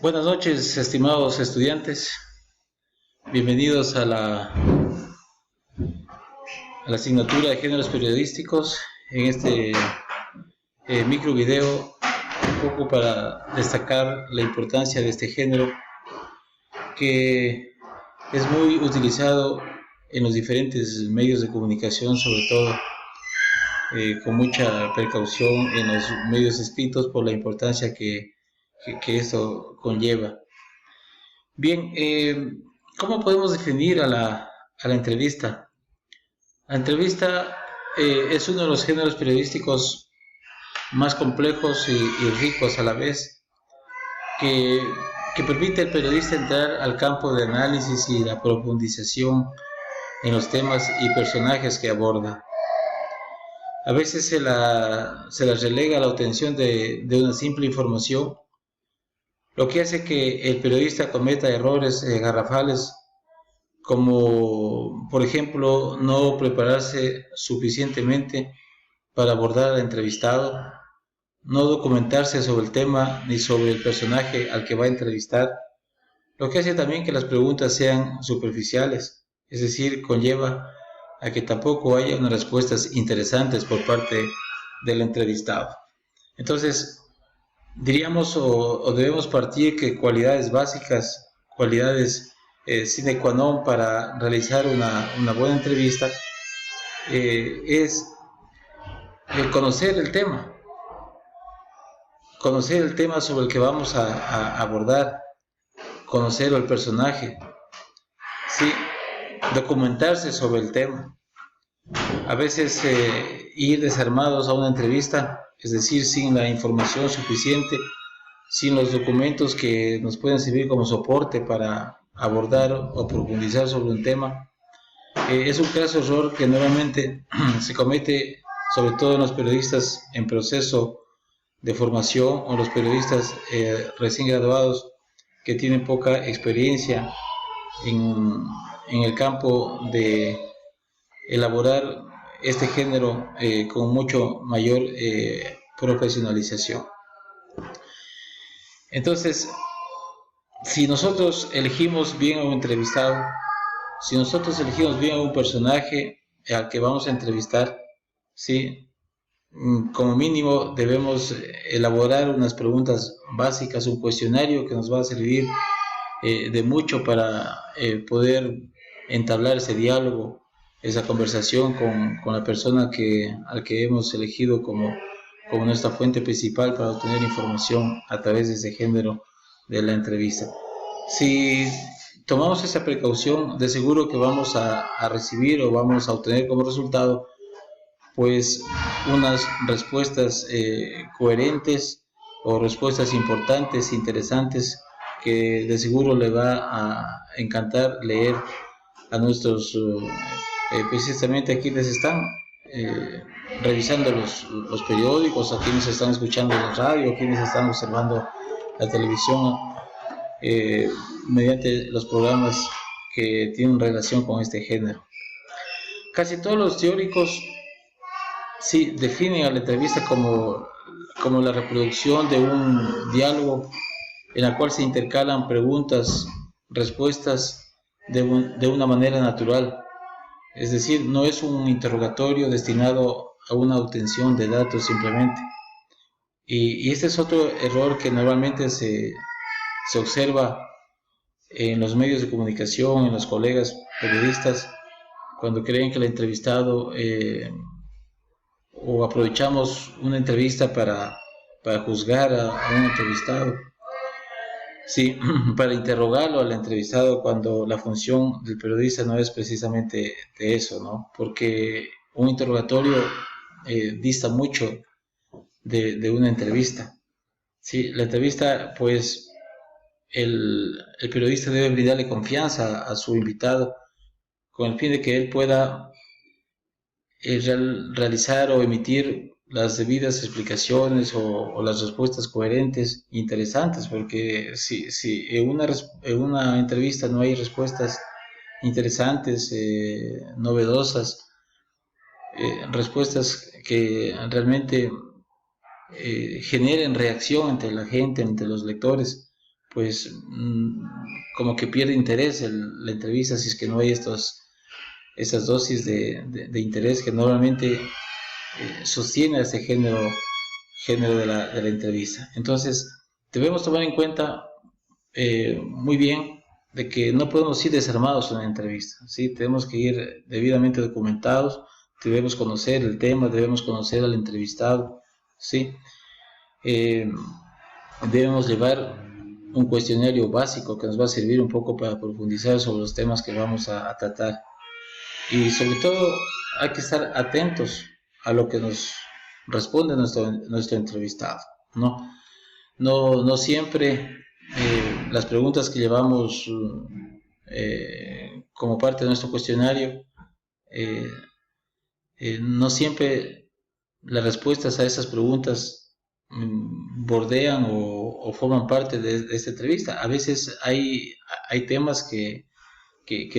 Buenas noches, estimados estudiantes. Bienvenidos a la asignatura de géneros periodísticos. En este micro video, un poco para destacar la importancia de este género, que es muy utilizado en los diferentes medios de comunicación, sobre todo con mucha precaución en los medios escritos por la importancia que esto conlleva. Bien, ¿cómo podemos definir a la entrevista? La entrevista es uno de los géneros periodísticos más complejos y ricos a la vez, que, que permite al periodista entrar al campo de análisis y la profundización en los temas y personajes que aborda. A veces se la relega a la obtención de una simple información, lo que hace que el periodista cometa errores garrafales, como por ejemplo no prepararse suficientemente para abordar al entrevistado, no documentarse sobre el tema ni sobre el personaje al que va a entrevistar, lo que hace también que las preguntas sean superficiales, es decir, conlleva a que tampoco haya unas respuestas interesantes por parte del entrevistado. Entonces, diríamos o debemos partir que cualidades básicas, cualidades sine qua non para realizar una buena entrevista es conocer el tema sobre el que vamos a abordar, conocer al personaje, ¿sí? Documentarse sobre el tema. A veces ir desarmados a una entrevista, es decir, sin la información suficiente, sin los documentos que nos pueden servir como soporte para abordar o profundizar sobre un tema, es un caso error que normalmente se comete sobre todo en los periodistas en proceso de formación o los periodistas recién graduados que tienen poca experiencia en el campo de elaborar este género con mucho mayor profesionalización. Entonces, si nosotros elegimos bien a un entrevistado, si nosotros elegimos bien a un personaje al que vamos a entrevistar, ¿sí? Como mínimo debemos elaborar unas preguntas básicas, un cuestionario que nos va a servir de mucho para poder entablar ese diálogo, esa conversación con la persona al que hemos elegido como nuestra fuente principal para obtener información a través de ese género de la entrevista. Si tomamos esa precaución, de seguro que vamos a recibir o vamos a obtener como resultado pues unas respuestas coherentes o respuestas importantes, interesantes, que de seguro le va a encantar leer a nuestros, precisamente a quienes están revisando los periódicos, a quienes están escuchando la radio, a quienes están observando la televisión mediante los programas que tienen relación con este género. Casi todos los teóricos sí definen a la entrevista como la reproducción de un diálogo en la cual se intercalan preguntas, respuestas de una manera natural. Es decir, no es un interrogatorio destinado a una obtención de datos simplemente. Y este es otro error que normalmente se observa en los medios de comunicación, en los colegas periodistas, cuando creen que el entrevistado o aprovechamos una entrevista para juzgar a un entrevistado, sí, para interrogarlo al entrevistado, cuando la función del periodista no es precisamente de eso, ¿no? Porque un interrogatorio dista mucho de una entrevista. Sí, la entrevista, pues, el periodista debe brindarle confianza a su invitado con el fin de que él pueda realizar o emitir las debidas explicaciones o las respuestas coherentes e interesantes, porque si en una entrevista no hay respuestas interesantes, novedosas, respuestas que realmente generen reacción entre la gente, entre los lectores, pues como que pierde interés la entrevista si es que no hay esas dosis de interés que normalmente sostiene ese género de la entrevista. Entonces, debemos tomar en cuenta muy bien de que no podemos ir desarmados en una entrevista, ¿sí? Tenemos que ir debidamente documentados, debemos conocer el tema, debemos conocer al entrevistado, ¿sí? Eh, Debemos llevar un cuestionario básico que nos va a servir un poco para profundizar sobre los temas que vamos a tratar. Y sobre todo hay que estar atentos a lo que nos responde nuestro entrevistado, ¿no? No siempre las preguntas que llevamos como parte de nuestro cuestionario, eh, no siempre las respuestas a esas preguntas bordean o forman parte de esta entrevista. A veces hay temas que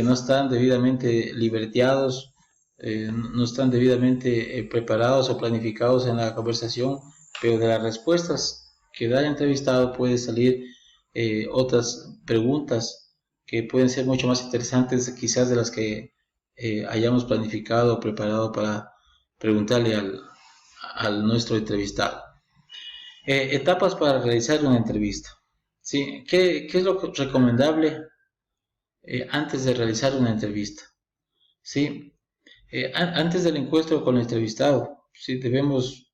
no están debidamente liberteados, no están debidamente preparados o planificados en la conversación, pero de las respuestas que da el entrevistado puede salir otras preguntas que pueden ser mucho más interesantes quizás de las que hayamos planificado o preparado para preguntarle al nuestro entrevistado. Etapas para realizar una entrevista. ¿Sí? ¿Qué es lo recomendable antes de realizar una entrevista? ¿Sí? Antes del encuentro con el entrevistado, ¿sí? Debemos,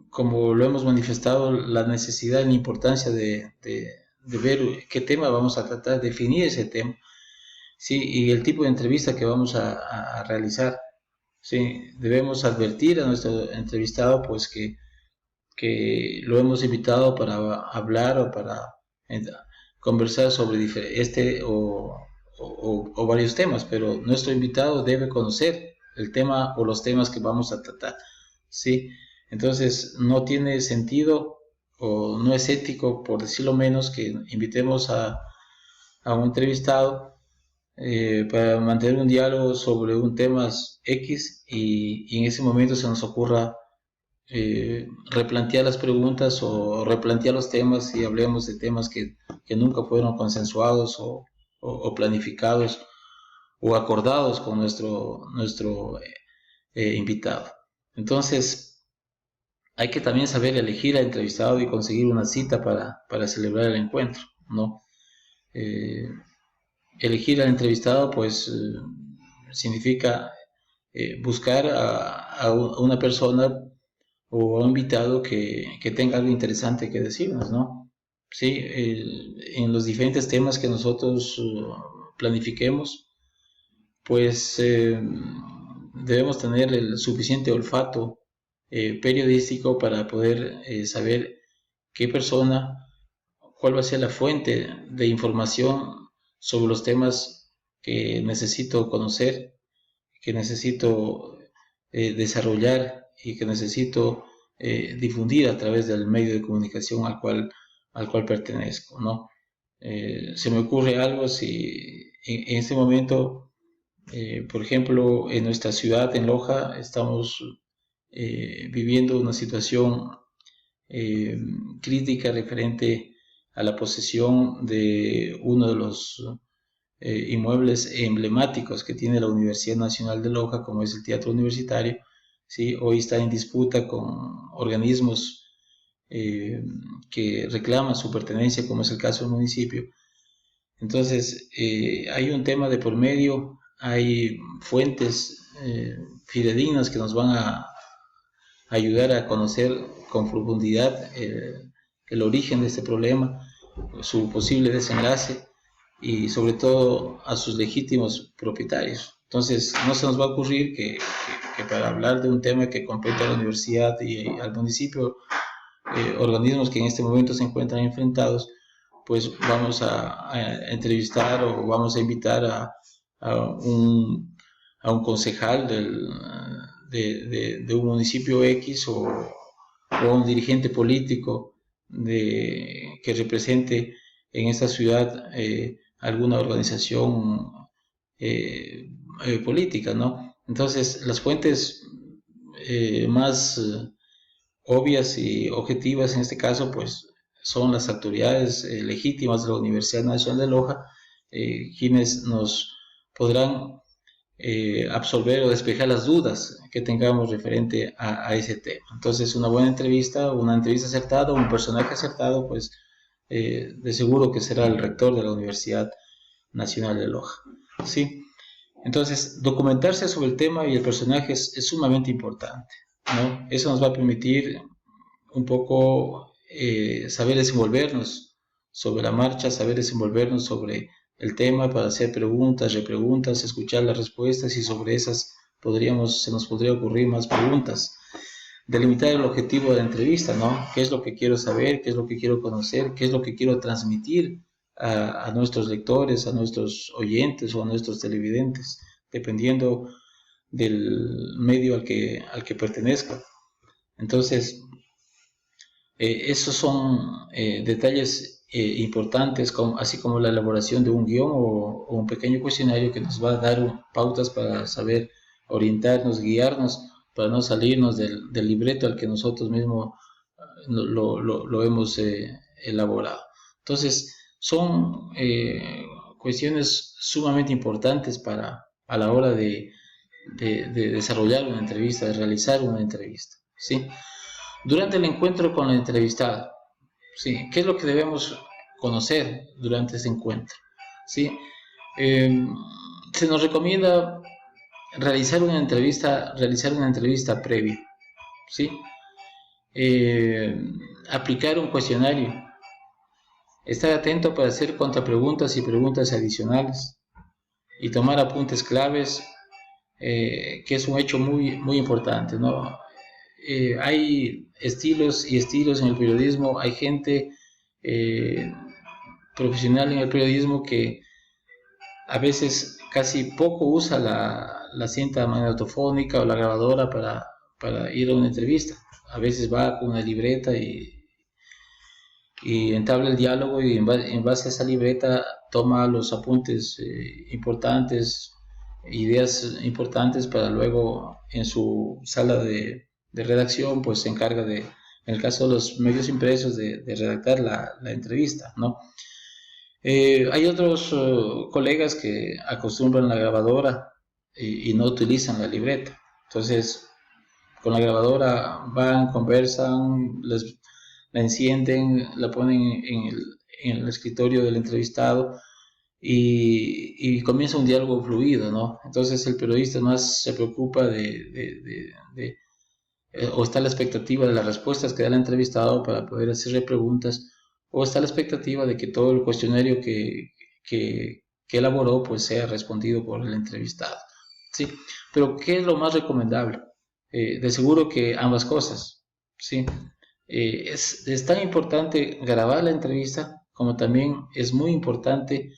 como lo hemos manifestado, la necesidad y la importancia de ver qué tema vamos a tratar, definir ese tema, ¿sí? Y el tipo de entrevista que vamos a realizar. ¿Sí? Debemos advertir a nuestro entrevistado pues que lo hemos invitado para hablar o para conversar sobre este o varios temas, pero nuestro invitado debe conocer el tema o los temas que vamos a tratar, ¿sí? Entonces no tiene sentido o no es ético, por decirlo menos, que invitemos a un entrevistado para mantener un diálogo sobre un tema X y en ese momento se nos ocurra replantear las preguntas o replantear los temas y hablemos de temas que nunca fueron consensuados o planificados o acordados con nuestro invitado. Entonces, hay que también saber elegir al entrevistado y conseguir una cita para celebrar el encuentro, ¿no? Elegir al entrevistado, pues, significa buscar a una persona o a un invitado que tenga algo interesante que decirnos, ¿no? Sí, en los diferentes temas que nosotros planifiquemos, pues debemos tener el suficiente olfato periodístico para poder saber qué persona, cuál va a ser la fuente de información sobre los temas que necesito conocer, que necesito desarrollar y que necesito difundir a través del medio de comunicación al cual pertenezco, ¿no? Se me ocurre algo si en este momento, por ejemplo, en nuestra ciudad, en Loja, estamos viviendo una situación crítica referente a la posesión de uno de los inmuebles emblemáticos que tiene la Universidad Nacional de Loja, como es el Teatro Universitario. ¿Sí? Hoy está en disputa con organismos que reclaman su pertenencia, como es el caso del municipio. Entonces, hay un tema de por medio, hay fuentes fidedignas que nos van a ayudar a conocer con profundidad el origen de este problema, su posible desenlace y sobre todo a sus legítimos propietarios. Entonces, no se nos va a ocurrir que para hablar de un tema que compete a la universidad y al municipio, organismos que en este momento se encuentran enfrentados, pues vamos a entrevistar o vamos a invitar a un concejal de un municipio X o a un dirigente político que represente en esta ciudad alguna organización política, ¿no? Entonces, las fuentes más obvias y objetivas en este caso, pues, son las autoridades legítimas de la Universidad Nacional de Loja quienes nos podrán absolver o despejar las dudas que tengamos referente a ese tema. Entonces, una buena entrevista, una entrevista acertada, un personaje acertado, pues de seguro que será el rector de la Universidad Nacional de Loja. ¿Sí? Entonces, documentarse sobre el tema y el personaje es sumamente importante, ¿no? Eso nos va a permitir un poco saber desenvolvernos sobre la marcha, saber desenvolvernos sobre el tema para hacer preguntas, repreguntas, escuchar las respuestas y sobre esas se nos podría ocurrir más preguntas. Delimitar el objetivo de la entrevista, ¿no? ¿Qué es lo que quiero saber? ¿Qué es lo que quiero conocer? ¿Qué es lo que quiero transmitir a nuestros lectores, a nuestros oyentes o a nuestros televidentes, dependiendo del medio al que pertenezca? Entonces, esos son detalles importantes, así como la elaboración de un guión o un pequeño cuestionario que nos va a dar pautas para saber orientarnos, guiarnos, para no salirnos del libreto al que nosotros mismos lo hemos elaborado. Entonces, son cuestiones sumamente importantes a la hora de desarrollar una entrevista, de realizar una entrevista, ¿sí? Durante el encuentro con el entrevistado, ¿sí? ¿Qué es lo que debemos conocer durante ese encuentro? ¿Sí? Eh, Se nos recomienda realizar una entrevista previa, ¿sí? Eh, Aplicar un cuestionario, estar atento para hacer contrapreguntas y preguntas adicionales y tomar apuntes claves, que es un hecho muy importante, ¿no? Hay estilos y estilos en el periodismo, hay gente eh, profesional en el periodismo que a veces casi poco usa la cinta magnetofónica o la grabadora para ir a una entrevista. A veces va con una libreta y entabla el diálogo y en base a esa libreta toma los apuntes importantes, ideas importantes para luego en su sala de redacción pues se encarga en el caso de los medios impresos, de redactar la entrevista, ¿no? Hay otros colegas que acostumbran la grabadora y no utilizan la libreta. Entonces, con la grabadora van, conversan, la encienden, la ponen en el escritorio del entrevistado y comienza un diálogo fluido, ¿no? Entonces el periodista más se preocupa o está a la expectativa de las respuestas que da el entrevistado para poder hacerle preguntas, o está a la expectativa de que todo el cuestionario que elaboró pues sea respondido por el entrevistado, ¿sí? Pero ¿qué es lo más recomendable? De seguro que ambas cosas, ¿sí? Es tan importante grabar la entrevista como también es muy importante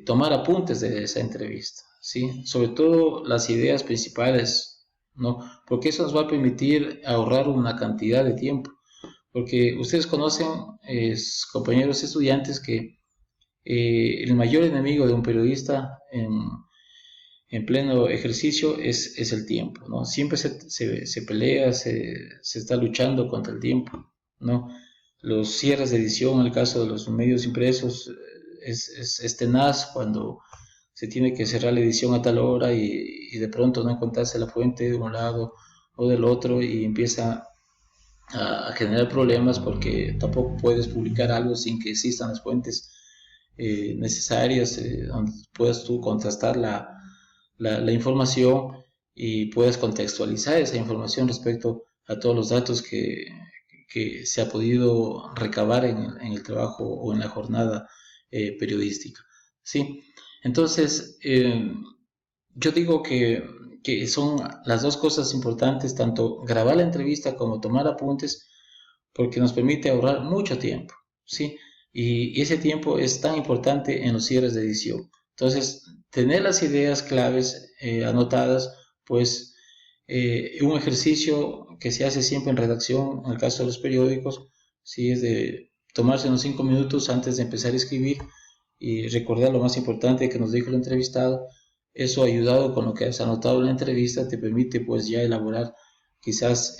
tomar apuntes de esa entrevista, ¿sí? Sobre todo las ideas principales, ¿no? Porque eso nos va a permitir ahorrar una cantidad de tiempo. Porque ustedes conocen, compañeros estudiantes, que el mayor enemigo de un periodista en pleno ejercicio es el tiempo, ¿no? Siempre se pelea, se está luchando contra el tiempo, ¿no? Los cierres de edición, en el caso de los medios impresos, es tenaz cuando se tiene que cerrar la edición a tal hora y de pronto no encontrarse la fuente de un lado o del otro y empieza a generar problemas porque tampoco puedes publicar algo sin que existan las fuentes necesarias donde puedas tú contrastar la información y puedas contextualizar esa información respecto a todos los datos que se ha podido recabar en el trabajo o en la jornada periodística, ¿sí? Entonces, yo digo que son las dos cosas importantes, tanto grabar la entrevista como tomar apuntes, porque nos permite ahorrar mucho tiempo, ¿sí? Y ese tiempo es tan importante en los cierres de edición. Entonces, tener las ideas claves anotadas, pues un ejercicio que se hace siempre en redacción, en el caso de los periódicos, ¿sí? Es de tomarse unos 5 minutos antes de empezar a escribir y recordar lo más importante que nos dijo el entrevistado. Eso ayudado con lo que has anotado en la entrevista te permite pues ya elaborar quizás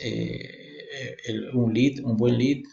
un buen lead,